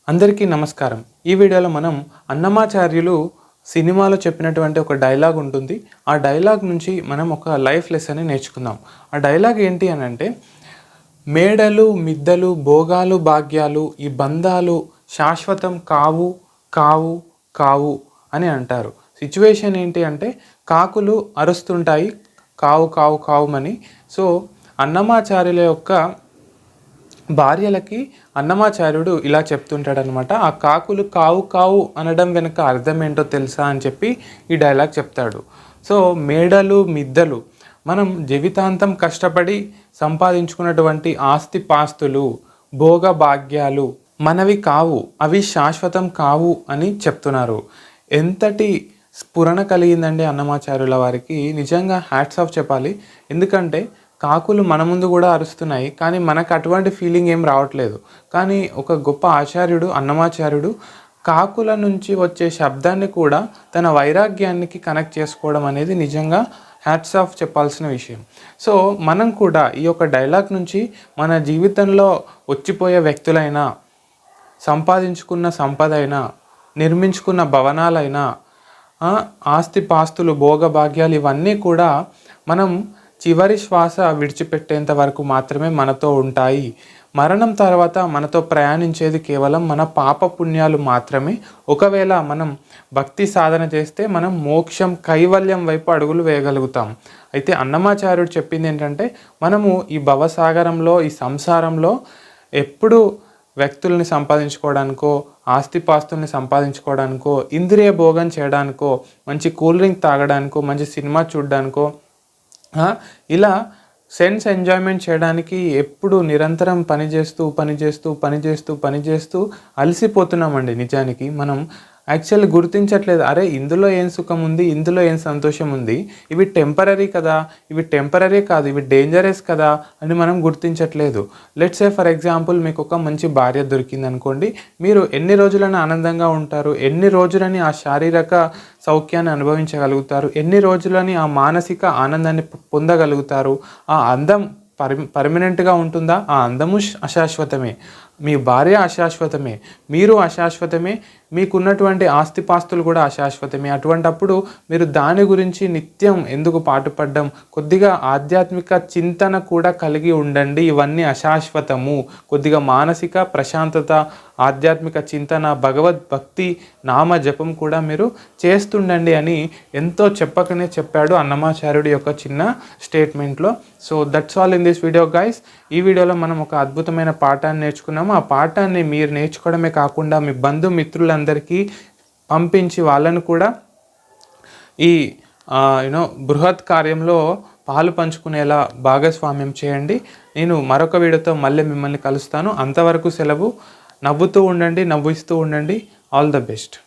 అందరికీ నమస్కారం. ఈ వీడియోలో మనం అన్నమాచార్యులు సినిమాలో చెప్పినటువంటి ఒక డైలాగ్ ఉంటుంది. ఆ డైలాగ్ నుంచి మనం ఒక లైఫ్ లెసన్ని నేర్చుకుందాం. ఆ డైలాగ్ ఏంటి అనంటే, మేడలు మిద్దలు భోగాలు భాగ్యాలు ఈ బంధాలు శాశ్వతం కావు కావు కావు అని అంటారు. సిచ్యువేషన్ ఏంటి అంటే, కాకులు అరుస్తుంటాయి కావు కావు కావుమని. సో అన్నమాచార్యుల యొక్క భార్యలకి అన్నమాచార్యుడు ఇలా చెప్తుంటాడనమాట. ఆ కాకులు కావు కావు అనడం వెనుక అర్థం ఏంటో తెలుసా అని చెప్పి ఈ డైలాగ్ చెప్తాడు. సో మేడలు మిద్దలు మనం జీవితాంతం కష్టపడి సంపాదించుకున్నటువంటి ఆస్తిపాస్తులు భోగ భాగ్యాలు మనవి కావు, అవి శాశ్వతం కావు అని చెప్తున్నారు. ఎంతటి స్ఫురణ కలిగిందండి అన్నమాచార్యుల వారికి. నిజంగా హ్యాట్స్ ఆఫ్ చెప్పాలి. ఎందుకంటే కాకులు మన ముందు కూడా అరుస్తున్నాయి, కానీ మనకు అటువంటి ఫీలింగ్ ఏం రావట్లేదు. కానీ ఒక గొప్ప ఆచార్యుడు అన్నమాచార్యుడు కాకుల నుంచి వచ్చే శబ్దాన్ని కూడా తన వైరాగ్యానికి కనెక్ట్ చేసుకోవడం అనేది నిజంగా హ్యాట్స్ ఆఫ్ చెప్పాల్సిన విషయం. సో మనం కూడా ఈ యొక్క డైలాగ్ నుంచి మన జీవితంలో వచ్చిపోయే వ్యక్తులైనా, సంపాదించుకున్న సంపద అయినా, నిర్మించుకున్న భవనాలైనా, ఆస్తిపాస్తులు భోగభాగ్యాలు ఇవన్నీ కూడా మనం చివరి శ్వాస విడిచిపెట్టేంత వరకు మాత్రమే మనతో ఉంటాయి. మరణం తర్వాత మనతో ప్రయాణించేది కేవలం మన పాప పుణ్యాలు మాత్రమే. ఒకవేళ మనం భక్తి సాధన చేస్తే మనం మోక్షం కైవల్యం వైపు అడుగులు వేయగలుగుతాం. అయితే అన్నమాచార్యుడు చెప్పింది ఏంటంటే, మనము ఈ భవసాగరంలో ఈ సంసారంలో ఎప్పుడు వ్యక్తుల్ని సంపాదించుకోవడానికో, ఆస్తిపాస్తుల్ని సంపాదించుకోవడానికో, ఇంద్రియ భోగం చేయడానికో, మంచి కూల్ డ్రింక్ తాగడానికో, మంచి సినిమా చూడడానికో, ఇలా సెన్స్ ఎంజాయ్మెంట్ చేయడానికి ఎప్పుడు నిరంతరం పనిచేస్తూ అలసిపోతున్నామండి. నిజానికి మనం యాక్చువల్లీ గుర్తించట్లేదు. అరే ఇందులో ఏం సుఖం ఉంది, ఇందులో ఏం సంతోషం ఉంది, ఇవి టెంపరరీ కదా, ఇవి టెంపరరీ కాదు, ఇవి డేంజరస్ కదా అని మనం గుర్తించట్లేదు. లెట్స్ సే ఫర్ ఎగ్జాంపుల్, మీకు ఒక మంచి భార్య దొరికింది అనుకోండి. మీరు ఎన్ని రోజులని ఆనందంగా ఉంటారు, ఎన్ని రోజులని ఆ శారీరక సౌఖ్యాన్ని అనుభవించగలుగుతారు, ఎన్ని రోజులని ఆ మానసిక ఆనందాన్ని పొందగలుగుతారు. ఆ అందం పర్మనెంట్గా ఉంటుందా? ఆ అందము అశాశ్వతమే, మీ భార్య అశాశ్వతమే, మీరు అశాశ్వతమే, మీకున్నటువంటి ఆస్తిపాస్తులు కూడా అశాశ్వతమే. అటువంటప్పుడు మీరు దాని గురించి నిత్యం ఎందుకు పాటుపడ్డం? కొద్దిగా ఆధ్యాత్మిక చింతన కూడా కలిగి ఉండండి. ఇవన్నీ అశాశ్వతము. కొద్దిగా మానసిక ప్రశాంతత, ఆధ్యాత్మిక చింతన, భగవద్భక్తి, నామ జపం కూడా మీరు చేస్తుండండి అని ఎంతో చెప్పకనే చెప్పాడు అన్నమాచార్యుడి యొక్క చిన్న స్టేట్మెంట్లో. So that's all in this video guys. ఈ వీడియోలో మనం ఒక అద్భుతమైన పాఠాన్ని నేర్చుకున్నాము. ఆ పాఠాన్ని మీరు నేర్చుకోవడమే కాకుండా మీ బంధుమిత్రులందరికీ పంపించి వాళ్ళను కూడా ఈ బృహత్ కార్యంలో పాలు పంచుకునేలా భాగస్వామ్యం చేయండి. నేను మరొక వీడియోతో మళ్ళీ మిమ్మల్ని కలుస్తాను. అంతవరకు సెలవు. నవ్వుతూ ఉండండి, నవ్విస్తూ ఉండండి. All the best.